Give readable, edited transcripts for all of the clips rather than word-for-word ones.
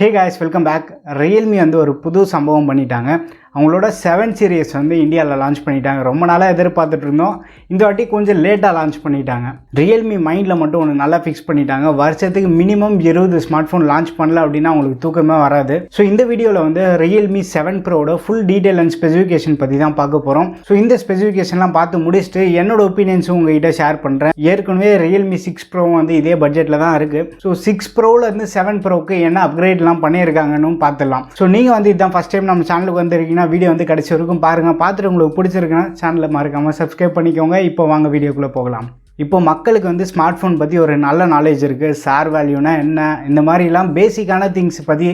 Hey guys, welcome back. Realme வந்து ஒரு புது சம்பவம் பண்ணிட்டாங்க. அவங்களோட 7 சீரிஸ் வந்து இந்தியாவில் லான்ச் பண்ணிட்டாங்க. ரொம்ப நாளாக எதிர்பார்த்துட்டு இருந்தோம். இந்த வாட்டி கொஞ்சம் லேட்டாக லான்ச் பண்ணிட்டாங்க. ரியல்மி மைண்டில் மட்டும் ஒன்று நல்லா ஃபிக்ஸ் பண்ணிட்டாங்க. வருஷத்துக்கு மினிமம் 20 ஸ்மார்ட் ஃபோன் லான்ச் பண்ணல அப்படின்னா அவங்களுக்கு தூக்கமே வராது. ஸோ இந்த வீடியோவில் வந்து ரியல்மி 7 ப்ரோட ஃபுல் டீட்டெயில் அண்ட் ஸ்பெசிஃபிகேஷன் பற்றி தான் பார்க்க போகிறோம். ஸோ இந்த ஸ்பெசிஃபிகேஷன்லாம் பார்த்து முடிச்சுட்டு என்னோட ஒப்பீனியன்ஸும் உங்ககிட்ட ஷேர் பண்ணுறேன். ஏற்கனவே ரியல்மி 6 ப்ரோ வந்து இதே பட்ஜெட்டில் தான் இருக்குது. ஸோ 6 ப்ரோவில் இருந்து 7 ப்ரோக்கு என்ன அப்கிரேட்லாம் பண்ணியிருக்காங்கன்னு பார்த்துடலாம். ஸோ நீங்கள் வந்து இதுதான் ஃபஸ்ட் டைம் நம்ம சேனலுக்கு வந்துருக்கீங்கன்னா வீடியோ வந்து கடைசி வரைக்கும் பாருங்கள். பார்த்துட்டு உங்களுக்கு பிடிச்சிருக்குன்னா சேனலை மறக்காமல் சப்ஸ்கிரைப் பண்ணிக்கோங்க. இப்போ வாங்க வீடியோக்குள்ளே போகலாம். இப்போ மக்களுக்கு வந்து ஸ்மார்ட் ஃபோன் பற்றி ஒரு நல்ல நாலேஜ் இருக்குது. சார் வேல்யூனா என்ன, இந்த மாதிரிலாம் பேசிக்கான திங்ஸ் பற்றி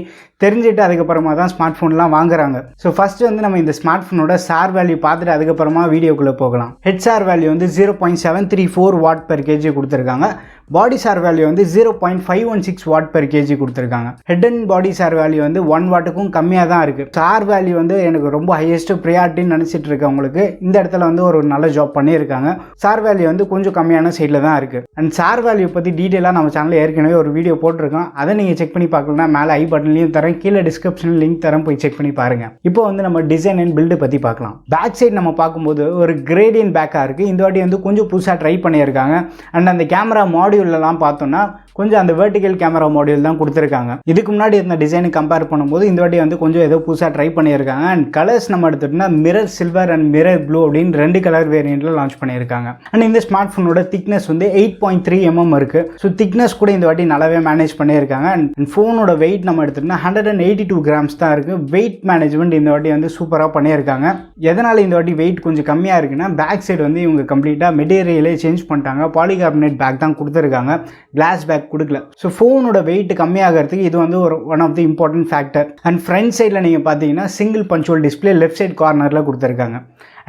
தெரிஞ்சுட்டு அதுக்கப்புறமா தான் ஸ்மார்ட் ஃபோன்லாம் வாங்குறாங்க. ஸோ ஃபஸ்ட்டு வந்து நம்ம இந்த ஸ்மார்ட் ஃபோனோட சார் வேல்யூ பார்த்துட்டு அதுக்கப்புறமா வீடியோக்குள்ளே போகலாம். ஹெட் சார் வேல்யூ வந்து 0.734 வாட் பெர் கேஜி கொடுத்துருக்காங்க. பாடி சார் வேல்யூ வந்து 0.516 வாட் பெர் கேஜி கொடுத்துருக்காங்க. Head and body sir value வந்து 1 வாட்டுக்கும் கம்மியாக தான் இருக்குது. சார் வேல்யூ வந்து எனக்கு ரொம்ப ஹையஸ்ட் ப்ரியாரிட்டின்னு நினச்சிட்டு இருக்கவங்களுக்கு இந்த இடத்துல வந்து ஒரு நல்ல ஜாப் பண்ணியிருக்காங்க. சார் வேல்யூ வந்து கொஞ்சம் கம்மியான சைடில் தான் இருக்குது. அண்ட் சார் வேல்யூ பற்றி டீட்டெயிலாக நம்ம சேனலில் ஏற்கனவே ஒரு வீடியோ போட்டிருக்கோம். அதை நீங்கள் செக் பண்ணி பார்க்கலன்னா மேலே ஐ பட்டன்லையும் தரேன், கீழே டிஸ்கிரிப்ஷனில் லிங்க் தரேன், போய் செக் பண்ணி பாருங்கள். இப்போ வந்து நம்ம டிசைன் அண்ட் பில்டு பற்றி பார்க்கலாம். பேக் சைடு நம்ம பார்க்கும்போது ஒரு கிரேடியன்ட் பேக்காக இருக்குது. இந்த வாட்டி வந்து கொஞ்சம் புதுசாக ட்ரை பண்ணியிருக்காங்க. அண்ட் அந்த கேமரா மாடியூல்லாம் பார்த்தோன்னா கொஞ்சம் அந்த வெர்டிகல் கேமரா மாடியூல் தான் கொடுத்துருக்காங்க. இதுக்கு முன்னாடி இருந்த டிசைனை கம்பேர் பண்ணும்போது இந்த வாட்டி வந்து கொஞ்சம் ஏதோ புதுசாக ட்ரை பண்ணியிருக்காங்க. அண்ட் கலர்ஸ் நம்ம எடுத்துகிட்டோம்னா mirror silver and mirror blue அப்படின்னு 2 கலர் வேரியண்ட்டில் லான்ச் பண்ணியிருக்காங்க. அண்ட் இந்த ஸ்மார்ட் ஃபோனோட திக்னஸ் வந்து 8.3 mm இருக்குது. ஸோ திக்னஸ் கூட இந்த வாட்டி நல்லாவே மேனேஜ் பண்ணியிருக்காங்க. அண்ட் ஃபோனோட வெயிட் நம்ம எடுத்துகிட்டோம்னா 182 கிராம்ஸ் தான் இருக்குது. வெயிட் மேனேஜ்மெண்ட் இந்த வாட்டி வந்து சூப்பராக பண்ணியிருக்காங்க. எதனால் இந்த வாட்டி வெயிட் கொஞ்சம் கம்மியாக இருக்குன்னா பேக் சைடு வந்து இவங்க கம்ப்ளீட்டாக மெட்டீரியலே சேஞ்ச் பண்ணிட்டாங்க. பாலிகார்பனேட் பேக் தான் கொடுத்துருக்காங்க, கிளாஸ் பேக் கொடுக்கல. ஸோ ஃபோனோட வெயிட் கம்மியாகிறதுக்கு இது வந்து ஒரு one of the important factor. And front சைடில் நீங்கள் பார்த்தீங்கன்னா single punch hole display left side கார்னரில் கொடுத்துருக்காங்க.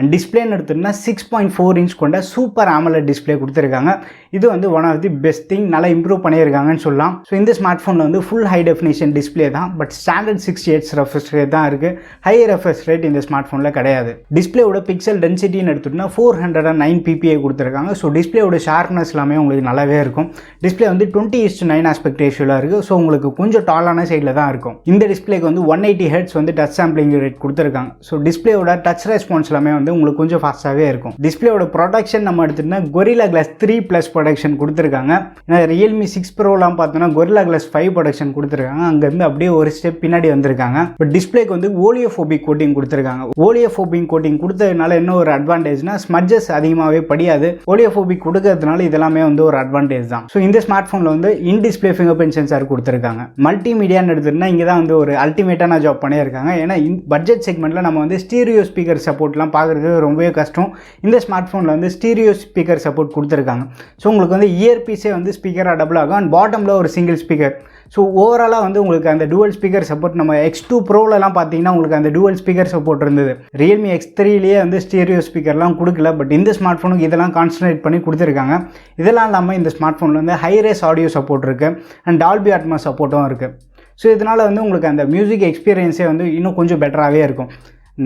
அண்ட் டிஸ்பிளேன்னு எடுத்துகிட்டோம்னா 6.4 இன்ச் கொண்ட சூப்பர் ஆமோலட் டிஸ்பிளே கொடுத்துருக்காங்க. இது வந்து one of the best thing, நல்லா இம்ப்ரூவ் பண்ணியிருக்காங்கன்னு சொல்லலாம். ஸோ இந்த ஸ்மார்ட் ஃபோனில் வந்து ஃபுல் ஹை டெஃபினேஷன் டிஸ்பிளே தான், but standard 60 Hz refresh rate தான் இருக்குது. ஹை ரெஃப்ரெஷ் ரேட் இந்த ஸ்மார்ட் ஃபோனில் கிடையாது. டிஸ்பிளேயோட பிக்சல் டென்சிட்டின்னு எடுத்துகிட்டோம்னா 409 ppi கொடுத்துருக்காங்க. ஸோ டிஸ்பிளேயோட ஷார்ப்னஸ் எல்லாமே உங்களுக்கு நல்லாவே இருக்கும். டிஸ்பிளே வந்து 20:9 ஆஸ்பெக்ட் ரேஷியோவில் இருக்குது. ஸோ உங்களுக்கு கொஞ்சம் டாலான சைடில் தான் இருக்கும். இந்த டிஸ்பிளேக்கு வந்து 180 Hz வந்து டச் சாம்பிளிங் ரேட் கொடுத்துருக்காங்க. ஸோ டிஸ்பிளேயோட டச் ரெஸ்பான்ஸ் எல்லாமே வந்து உங்களுக்கு கொஞ்சம் ஃபாஸ்ட்டாகவே இருக்கும். டிஸ்பிளேயோட ப்ரொடக்ஷன் நம்ம எடுத்துகிட்டோம்னா Gorilla Glass 3+ ப்ரொடக்ஷன் கொடுத்துருக்காங்க. ஏன்னா ரியல்மி 6 ப்ரோலாம் பார்த்தோன்னா Gorilla Glass 5 ப்ரொடக்ஷன் கொடுத்துருக்காங்க. அங்கேருந்து அப்படியே ஒரு ஸ்டெப் பின்னாடி வந்திருக்காங்க. பட் டிஸ்பிளேக்கு வந்து ஓலியோஃபோபிக் கோட்டிங் கொடுத்துருக்காங்க. ஓலியோஃபோபிக் கோட்டிங் கொடுத்ததுனால என்ன ஒரு அட்வான்டேஜ்னா ஸ்மட்ஜஸ் அதிகமாகவே படியாது. ஓலியோஃபோபிக் கொடுக்கறதுனால இதெல்லாமே வந்து ஒரு அட்வான்டேஜ் தான். ஸோ இந்த ஸ்மார்ட் ஃபோனில் வந்து in display finger print sensor கொடுத்துருக்காங்க. மல்டிமீடியான்னு எடுத்துகிட்டோம்னா இங்கே தான் வந்து ஒரு அல்டிமேட்டான ஜாப் பண்ணியிருக்காங்க. ஏன்னா பட்ஜெட் செக்மெண்ட்டில் நம்ம வந்து ஸ்டீரியோ ஸ்பீக்கர் சப்போர்ட்லாம் பார்க்குறது ரொம்பவே கஷ்டம். இந்த ஸ்மார்ட் ஃபோனில் வந்து ஸ்டீரியோ ஸ்பீக்கர் சப்போர்ட் கொடுத்துருக்காங்க. ஸோ உங்களுக்கு வந்து இயர்பீஸே வந்து ஸ்பீக்கராக டபுள் ஆகும். அண்ட் பாட்டமில் ஒரு சிங்கிள் ஸ்பீக்கர். ஸோ ஓவராலாக வந்து உங்களுக்கு அந்த டூவல் ஸ்பீக்கர் சப்போர்ட் நம்ம X2 ப்ரோலலாம் பார்த்தீங்கன்னா உங்களுக்கு அந்த டூவல் ஸ்பீக்கர் சப்போர்ட் இருந்தது. ரியல்மி X3லேயே வந்து ஸ்டீரியோ ஸ்பீக்கர்லாம் கொடுக்கல. பட் இந்த ஸ்மார்ட் ஃபோனுக்கு இதெல்லாம் கான்சன்ட்ரேட் பண்ணி கொடுத்துருக்காங்க. இதெல்லாம் இல்லாமல் இந்த ஸ்மார்ட் ஃபோனில் வந்து ஹைரேஸ் ஆடியோ சப்போர்ட் இருக்குது அண்ட் டால்பி அட்மாஸ் சப்போர்ட்டும் இருக்குது. ஸோ இதனால் வந்து உங்களுக்கு அந்த மியூசிக் எக்ஸ்பீரியன்ஸே வந்து இன்னும் கொஞ்சம் பெட்டராகவே இருக்கும்.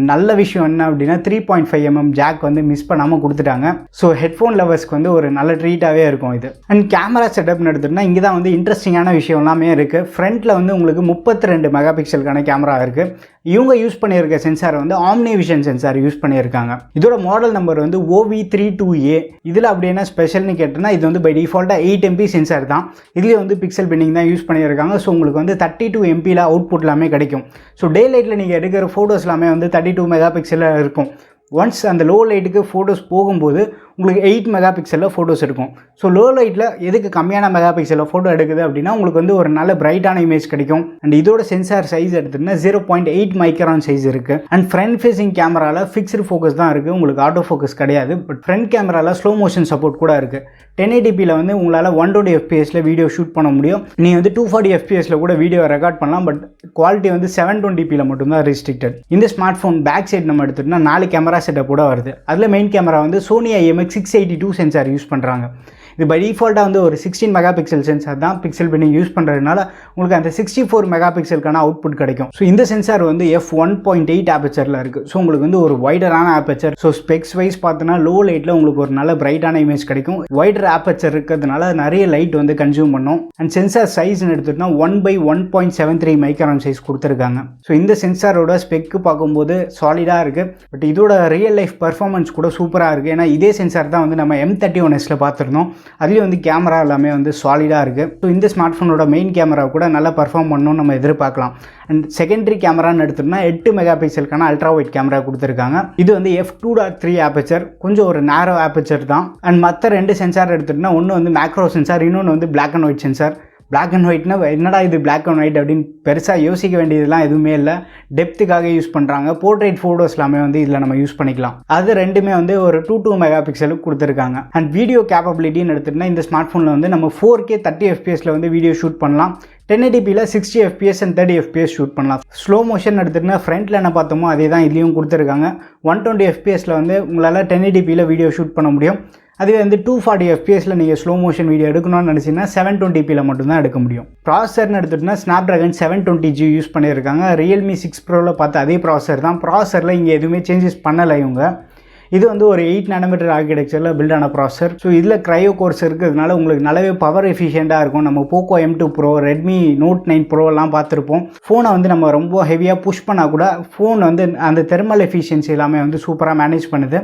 நல்ல விஷயம் என்ன அப்படின்னா 3.5 mm ஜாக் வந்து மிஸ் பண்ணாமல் கொடுத்துட்டாங்க. ஸோ ஹெட்ஃபோன் லவர்ஸ்க்கு வந்து ஒரு நல்ல ட்ரீட்டாகவே இருக்கும் இது. அண்ட் கேமரா செட்டப்னு எடுத்துகிட்டோம்னா இங்கே தான் வந்து இன்ட்ரெஸ்டிங்கான விஷயம் எல்லாமே இருக்குது. ஃப்ரண்ட்டில் வந்து உங்களுக்கு 32 மெகா பிக்சலுக்கான கேமரா இருக்குது. இவங்க யூஸ் பண்ணியிருக்க சென்சார் வந்து ஆம்னி விஷன் சென்சார் யூஸ் பண்ணியிருக்காங்க. இதோட மாடல் நம்பர் வந்து OV32A. இதில் அப்படி என்ன ஸ்பெஷல்னு கேட்டோம்னா இது வந்து பை டிஃபால்ட்டாக 8 MP சென்சார் தான். இதுலேயே வந்து பிக்சல் பின்னிங் தான் யூஸ் பண்ணியிருக்காங்க. ஸோ உங்களுக்கு வந்து 32 MPயில் அவுட்புட் எல்லாமே கிடைக்கும். ஸோ டே லைட்டில் நீங்கள் எடுக்கிற ஃபோட்டோஸ் எல்லாமே வந்து 32 மெகா பிக்சலில் இருக்கும். ஒன்ஸ் அந்த லோ லைட்டுக்கு ஃபோட்டோஸ் போகும்போது உங்களுக்கு 8 மெகா பிக்சலில் ஃபோட்டோஸ் இருக்கும். ஸோ லோ லைட்டில் எதுக்கு கம்மியான மெகா பிக்சலில் ஃபோட்டோ எடுக்குது அப்படின்னா உங்களுக்கு வந்து ஒரு நல்ல பிரைட்டான இமேஜ் கிடைக்கும். அண்ட் இதோட சென்சார் சைஸ் எடுத்துகிட்டா 0.8 மைக்ரான் சைஸ் இருக்குது. அண்ட் ஃப்ரண்ட் ஃபேஸிங் கேமராவில் ஃபிக்ஸ்டு ஃபோக்கஸ் தான் இருக்குது, உங்களுக்கு ஆட்டோ ஃபோக்கஸ் கிடையாது. பட் ஃப்ரண்ட் கேமராவில் ஸ்லோ மோஷன் சப்போர்ட் கூட இருக்குது. 1080pயில் வந்து உங்களால் 120 fps வீடியோ ஷூட் பண்ண முடியும். நீங்கள் வந்து 240 fps கூட வீடியோ ரெக்கார்ட் பண்ணலாம். பட் குவாலிட்டி வந்து 720pயில் மட்டும்தான் ரெஸ்ட்ரிக்டட். இந்த ஸ்மார்ட் ஃபோன் பேக் சைடு நம்ம எடுத்துகிட்டோம்னா 4 கேமரா செட்டப் கூட வருது. அதில் மெயின் கேமரா வந்து சோனி IMX 682 சென்சார் யூஸ் பண்ணுறாங்க. இது பை டிஃபால்ட்டாக வந்து ஒரு 16 மெகா பிக்சல் சென்சார் தான் பிக்சல் பின்னிங் யூஸ் பண்ணுறதுனால உங்களுக்கு அந்த 64 மெகா பிக்சலுக்கான அவுட்புட் கிடைக்கும். ஸோ இந்த சென்சார் வந்து f1.8 ஆப்பர்ச்சரில் இருக்குது. ஸோ உங்களுக்கு வந்து ஒரு வைடரான ஆப்பர்ச்சர். ஸோ ஸ்பெக்ஸ் வைஸ் பார்த்தோன்னா லோ லைட்டில் உங்களுக்கு ஒரு நல்ல பிரைட்டான இமேஜ் கிடைக்கும். வைடர் ஆப்பர்ச்சர் இருக்கிறதுனால நிறைய லைட் வந்து கன்சியூம் பண்ணும். அண்ட் சென்சார் சைஸ்னு எடுத்துகிட்டோம்னா 1/1.73 மைக்ரான் சைஸ் கொடுத்துருக்காங்க. ஸோ இந்த சென்சாரோட ஸ்பெக்கு பார்க்கும்போது சாலிடாக இருக்குது. பட் இதோட ரியல் லைஃப் பர்ஃபார்மன்ஸ் கூட சூப்பராக இருக்குது. ஏன்னா இதே சென்சார் தான் வந்து நம்ம M31s பார்த்துருந்தோம். அதுலேயும் வந்து கேமரா எல்லாமே வந்து சாலிடாக இருக்குது. ஸோ இந்த ஸ்மார்ட் ஃபோனோட மெயின் கேமரா கூட நல்லா பர்ஃபார்ம் பண்ணணும்னு நம்ம எதிர்பார்க்கலாம். அண்ட் செகண்டரி கேமரான்னு எடுத்துட்டோம்னா 8 மெகா பிக்சலுக்கான அல்ட்ரா வைட் கேமரா கொடுத்துருக்காங்க. இது வந்து f2.3 ஆப்பர்ச்சர், கொஞ்சம் ஒரு நேரோ ஆப்பர்ச்சர் தான். அண்ட் மற்ற 2 சென்சார் எடுத்துட்டோம்னா ஒன்று வந்து மேக்ரோ சென்சார், இன்னொன்று வந்து black and white sensor. Black and ஒயிட்னா என்னடா இது பிளாக் அண்ட் ஒயிட் அப்படின்னு பெருசாக யோசிக்க வேண்டியதெல்லாம் எதுவுமே இல்லை. டெப்த்துக்காக யூஸ் பண்ணுறாங்க. போர்ட்ரேட் ஃபோட்டோஸ் எல்லாமே வந்து இதில் நம்ம யூஸ் பண்ணிக்கலாம். அது ரெண்டுமே வந்து ஒரு 2 மெகா பிக்சலுக்கு கொடுத்துருக்காங்க. அண்ட் வீடியோ கேப்பபிலிட்டின்னு எடுத்துகிட்டா இந்த ஸ்மார்ட் ஃபோனில் வந்து நம்ம 4K 30 fps வந்து வீடியோ ஷூட் பண்ணலாம். 1080pல 60 fps அண்ட் 30 fps ஷூட் பண்ணலாம். ஸ்லோ மோஷன் எடுத்துகிட்டா ஃப்ரண்ட்டில் என்ன பார்த்தோமோ அதே தான் இதுலேயும் கொடுத்துருக்காங்க. 120 fpsல வந்து உங்களால் 1080pல வீடியோ ஷூட் பண்ண முடியும். அதுவே வந்து 240 fpsல நீங்கள் ஸ்லோ மோஷன் வீடியோ எடுக்கணும்னு நினச்சிங்கன்னா 720pல மட்டும்தான் எடுக்க முடியும். ப்ராசஸர்னு எடுத்துகிட்டோம்னா Snapdragon 720G யூஸ் பண்ணியிருக்காங்க. Realme 6 Proவில் பார்த்து அதே ப்ராசஸர் தான். ப்ராசஸரில் இங்கே எதுவுமே சேஞ்சஸ் பண்ணலை இவங்க. இது வந்து ஒரு 8 nm ஆர்கிடெக்சரில் பில்டான ப்ராசஸர். ஸோ இதில் க்ரையோ கோர்ஸ் இருக்கிறதுனால உங்களுக்கு நல்லாவே பவர் எஃபிஷியண்ட்டாக இருக்கும். நம்ம Poco M2 Pro, Redmi Note 9 Pro எல்லாம் பார்த்துருப்போம். ஃபோனை வந்து நம்ம ரொம்ப ஹெவியாக புஷ் பண்ணால் கூட ஃபோன் வந்து அந்த தெர்மல் எஃபிஷியன்சி எல்லாமே வந்து சூப்பராக மேனேஜ் பண்ணுது.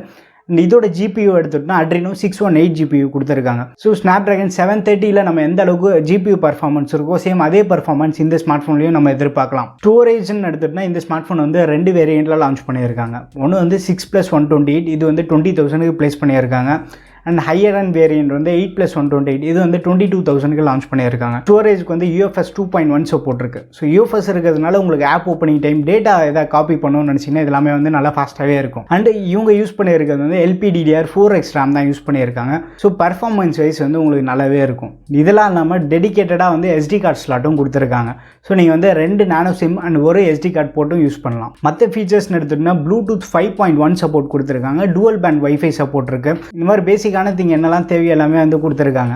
இதோட GPU எடுத்துட்டோம்னா Adreno 618 GPU கொடுத்துருக்காங்க. ஸோ Snapdragon 730ல நம்ம எந்த அளவுக்கு GPU பர்ஃபார்மன்ஸ் இருக்கோ சேம் அதே பர்ஃபார்மன்ஸ் இந்த ஸ்மார்ட் ஃபோன்லையும் நம்ம எதிர்பார்க்கலாம். ஸ்டோரேஜ்னு எடுத்துட்டோம்னா இந்த ஸ்மார்ட் ஃபோன் வந்து 2 வேரியண்ட்டில் லான்ச் பண்ணியிருக்காங்க. ஒன்று வந்து 6+128, இது வந்து 20,000க்கு ப்ளேஸ் பண்ணியிருக்காங்க. அண்ட் ஹையர் அண்ட் வேரியன்ட் வந்து 8+128, இது வந்து 22,000க்கு லான்ச் பண்ணியிருக்காங்க. ஸ்டோரேஜ்க்கு வந்து UFS 2.1 சப்போர்ட் இருக்குது. ஸோ UFS இருக்கிறதுனால உங்களுக்கு ஆப் ஓப்பனிங் டைம், டேட்டா எதாவது காப்பி பண்ணணும்னு நினச்சிங்கன்னா இது எல்லாமே வந்து நல்லா ஃபாஸ்ட்டாகவே இருக்கும். அண்ட் இவங்க யூஸ் பண்ணியிருக்கிறது வந்து LPDDR4X RAM தான் யூஸ் பண்ணியிருக்காங்க. ஸோ பர்ஃபார்மன்ஸ் வைஸ் வந்து உங்களுக்கு நல்லாவே இருக்கும். இதெல்லாம் இல்லாமல் டெடிக்கேட்டடாக வந்து SD கார்டு ஸ்லாட்டும் கொடுத்துருக்காங்க. ஸோ நீங்கள் வந்து 2 நானோ சிம் அண்ட் ஒரு SD கார்டு போட்டும் யூஸ் பண்ணலாம். மற்ற ஃபீச்சர்ஸ்னு எடுத்துகிட்டோம்னா Bluetooth 5.1 சப்போர்ட் கொடுத்துருக்காங்க. டூவல் பேண்ட் வைஃபை சப்போர்ட் இருக்குது. இந்த மாதிரி பேசிக் திங் என்னெல்லாம் தேவை எல்லாமே வந்து கொடுத்துருக்காங்க.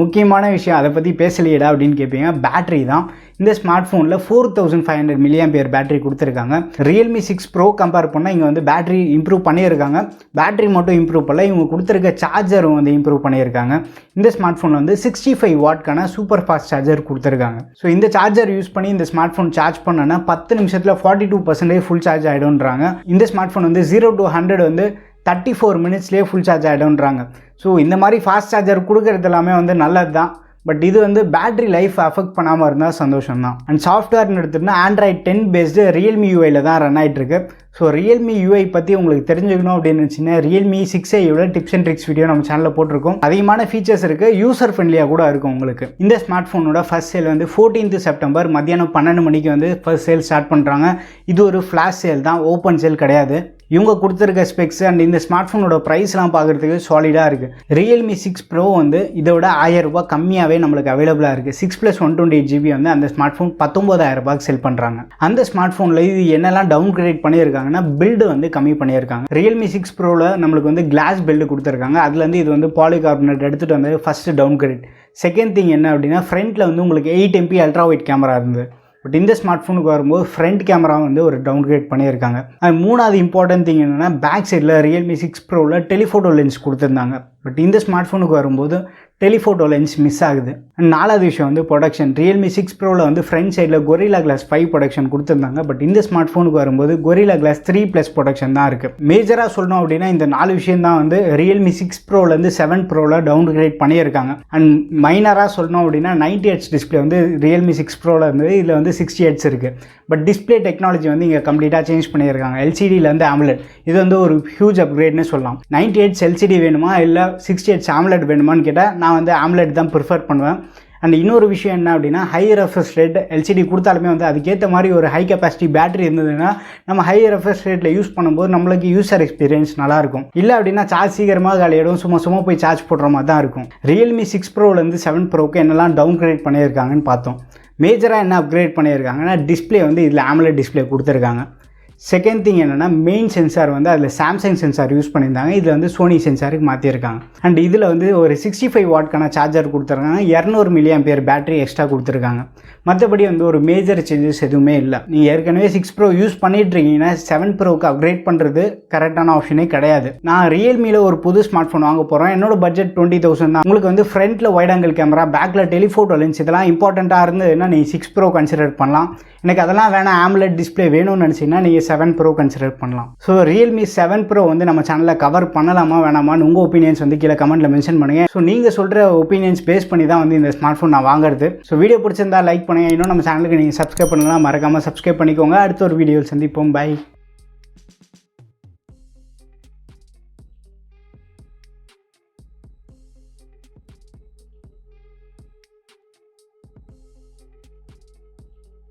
முக்கியமான விஷயம் அதை பற்றி பேசலையடா அப்படின்னு கேட்பீங்க, பேட்டரி தான். இந்த ஸ்மார்ட் ஃபோனில் 4500 mAh பேட்டரி கொடுத்துருக்காங்க. Realme 6 Pro கம்பேர் பண்ணால் இங்கே வந்து பேட்டரி இம்ப்ரூவ் பண்ணியிருக்காங்க. பேட்டரி மட்டும் இம்ப்ரூவ் பண்ணல, இவங்க கொடுத்துருக்க சார்ஜரும் வந்து இம்ப்ரூவ் பண்ணியிருக்காங்க. இந்த ஸ்மார்ட் ஃபோனில் வந்து 65 வாட்க்கான சூப்பர் ஃபாஸ்ட் சார்ஜர் கொடுத்துருக்காங்க. ஸோ இந்த சார்ஜர் யூஸ் பண்ணி இந்த ஸ்மார்ட் ஃபோன் சார்ஜ் பண்ணனா 10 நிமிஷத்தில் 42% ஃபுல் சார்ஜ் ஆகிடும்ன்றாங்க. இந்த ஸ்மார்ட் ஃபோன் வந்து 0 to 100 வந்து 34 மினிட்ஸ்லேயே ஃபுல் சார்ஜ் ஆகிடும்ன்றாங்க. ஸோ இந்த மாதிரி ஃபாஸ்ட் சார்ஜர் கொடுக்குறது எல்லாமே வந்து நல்லது தான். பட் இது வந்து பேட்டரி லைஃப் அஃபெக்ட் பண்ணாமல் இருந்தால் சந்தோஷம் தான். அண்ட் சாஃப்ட்வேர்னு எடுத்துகிட்டா Android 10 பேஸ்டு Realme UIயில் தான் ரன் ஆகிட்டுருக்கு. ஸோ Realme UI பற்றி உங்களுக்கு தெரிஞ்சுக்கணும் அப்படின்னு இருந்துச்சுன்னா Realme 6Aயோட டிப்ஸ் அண்ட் ட்ரிக்ஸ் வீடியோ நம்ம சேனலில் போட்டிருக்கோம். அதிகமான ஃபீச்சர்ஸ் இருக்குது, யூசர் ஃப்ரெண்ட்லியாக கூட இருக்கும் உங்களுக்கு. இந்த ஸ்மார்ட் ஃபோனோட ஃபர்ஸ்ட் சேல் வந்து 14th September மத்தியானம் 12 மணிக்கு வந்து ஃபர்ஸ்ட் சேல் ஸ்டார்ட் பண்ணுறாங்க. இது ஒரு ஃப்ளாஷ் சேல் தான், ஓப்பன் சேல் கிடையாது. இவங்க கொடுத்துருக்க ஸ்பெக்ஸ் அண்ட் இந்த ஸ்மார்ட் ஃபோனோட ப்ரைஸ்லாம் பார்க்குறதுக்கு சாலிடாக இருக்குது. Realme 6 Pro வந்து இதோட 1000 ரூபாய் கம்மியாகவே நம்மளுக்கு அவைலபிளாக இருக்குது. 6+128 GB வந்து அந்த ஸ்மார்ட் ஃபோன் 19,000 ரூபாய்க்கு செல் பண்ணுறாங்க. அந்த ஸ்மார்ட் ஃபோனில் இது என்னெல்லாம் டவுன் கிரேட் பண்ணியிருக்காங்கன்னா பில்டு வந்து கம்மி பண்ணியிருக்காங்க. Realme 6 Proவில் நம்மளுக்கு வந்து கிளாஸ் பில்டு கொடுத்துருக்காங்க. அதுலேருந்து இது வந்து பாலிகார்பனேட் எடுத்துகிட்டு வந்து first downgrade. Second thing என்ன அப்படின்னா ஃப்ரண்ட்டில் வந்து உங்களுக்கு 8 MP அல்ட்ரா வைட் கேமரா இருந்தது. பட் இந்த ஸ்மார்ட் ஃபோனுக்கு வரும்போது ஃப்ரண்ட் கேமரா வந்து ஒரு டவுன் கிரேட் பண்ணியிருக்காங்க. அண்ட் மூணாவது இம்பார்ட்டன்ட் திங் என்னென்னா பேக் சைடில் Realme 6 Proவில் டெலிஃபோட்டோ லென்ஸ் கொடுத்துருந்தாங்க. பட் இந்த ஸ்மார்ட் ஃபோனுக்கு வரும்போது டெலிஃபோட்டோ லென்ஸ் மிஸ் ஆகுது. அண்ட் நாலாவது விஷயம் வந்து ப்ரொடக்ஷன். Realme 6 Proவில் வந்து ஃப்ரண்ட் சைடில் Gorilla Glass 5 ப்ரொடக்ஷன் கொடுத்துருந்தாங்க. பட் இந்த ஸ்மார்ட் ஃபோனுக்கு வரும்போது Gorilla Glass 3+ ப்ரொடக்ஷன் தான் இருக்குது. மேஜராக சொல்லணும் அப்படின்னா இந்த 4 விஷயம் தான் வந்து Realme 6 Proவிலேருந்து 7 Proவில் டவுன் கிரேட் பண்ணியிருக்காங்க. அண்ட் மைனராக சொல்லணும் அப்படின்னா 90Hz டிஸ்பிளே வந்து Realme 6 Proவில் இருந்தது, இதில் வந்து 60Hz இருக்குது. பட் டிஸ்பிளே டெக்னாலஜி வந்து இங்கே கம்ப்ளீட்டாக சேஞ்ச் பண்ணியிருக்காங்க. LCDலேருந்து AMOLED, இது வந்து ஒரு ஹியூஜ் அப்கிரேட்னு சொல்லலாம். 90Hz LCD வேணுமா இல்லை 60Hz AMOLED வேணுமான்னு கேட்டால் நான் வந்து AMOLED தான் ப்ரிஃபர் பண்ணுவேன். அண்ட் இன்னொரு விஷயம் என்ன அப்படின்னா ஹை ரெஃப்ரெஷ் ரேட் LCD கொடுத்தாலுமே வந்து அதுக்கேற்ற மாதிரி ஒரு ஹை கெப்பாசிட்டி பேட்டரி இருந்ததுன்னா நம்ம ஹை ரெஃப்ரெஷ் ரேட்டில் யூஸ் பண்ணும்போது நம்மளுக்கு யூசர் எக்ஸ்பீரியன்ஸ் நல்லாயிருக்கும். இல்லை அப்படின்னா சார்ஜ் சீக்கிரமாக காலியாகிடும், சும்மா போய் சார்ஜ் போடுற மாதிரி தான் இருக்கும். Realme 6 Proவிலேருந்து 7 Proக்கு என்னெல்லாம் டவுன் கிரேட் பண்ணியிருக்காங்கன்னு பார்த்தோம். மேஜராக என்ன அப்கிரேட் பண்ணியிருக்காங்கன்னா டிஸ்பிளே வந்து இதில் AMOLED டிஸ்பிளே கொடுத்துருக்காங்க. செகண்ட் திங் என்னென்னா மெயின் சென்சார் வந்து அதில் சாம்சங் சென்சார் யூஸ் பண்ணியிருந்தாங்க, இதில் வந்து சோனி சென்சாருக்கு மாற்றிருக்காங்க. அண்ட் இதில் வந்து ஒரு 65 வாட்க்கான சார்ஜர் கொடுத்துருக்காங்க, 200 mAh பேட்டரி எக்ஸ்ட்ரா கொடுத்துருக்காங்க. மற்றபடி வந்து ஒரு மேஜர் சேஞ்சஸ் எதுவுமே இல்லை. நீங்கள் ஏற்கனவே 6 Pro யூஸ் பண்ணிட்டு இருக்கீங்கன்னா 7 Proக்கு அப்கிரேட் பண்ணுறது கரெக்டான ஆப்ஷனே கிடையாது. நான் ரியல்மியில் ஒரு புது ஸ்மார்ட் ஃபோன் வாங்க போகிறேன், என்னோட பட்ஜெட் 20,000 தான். உங்களுக்கு வந்து ஃப்ரண்ட்டில் வைட் ஆங்கிள் கேமரா, பேக்கில் டெலிஃபோட்டோ லென்ஸ் இதெல்லாம் இம்பார்ட்டண்ட்டாக இருந்ததுன்னா நீங்கள் 6 Pro கன்சிடர் பண்ணலாம். எனக்கு அதெல்லாம் வேணாம், AMOLED டிஸ்பிளே வேணும்னு நினச்சிங்கன்னா நீங்கள் 7 Pro கன்சிடர் பண்ணலாம். ஸோ ரியல்மி 7 Pro வந்து நம்ம சேனலில் கவர் பண்ணலாமா வேணாமான்னு உங்கள் ஒப்பீனியன்ஸ் வந்து கீழே கமெண்ட்டில் மென்ஷன் பண்ணுங்கள். ஸோ நீங்கள் சொல்கிற ஒப்பீனியன்ஸ் பேஸ் பண்ணி தான் வந்து இந்த ஸ்மார்ட் ஃபோன் நான் வாங்குறது. ஸோ வீடியோ பிடிச்சிருந்தா லைக் பண்ணுங்கள், இன்னும் நம்ம சேனலுக்கு நீங்கள் சப்ஸ்கிரைப் பண்ணலாம், மறக்காமல் சப்ஸ்கிரைப் பண்ணிக்கோங்க. அடுத்த ஒரு வீடியோவில் சந்திப்போம். பை.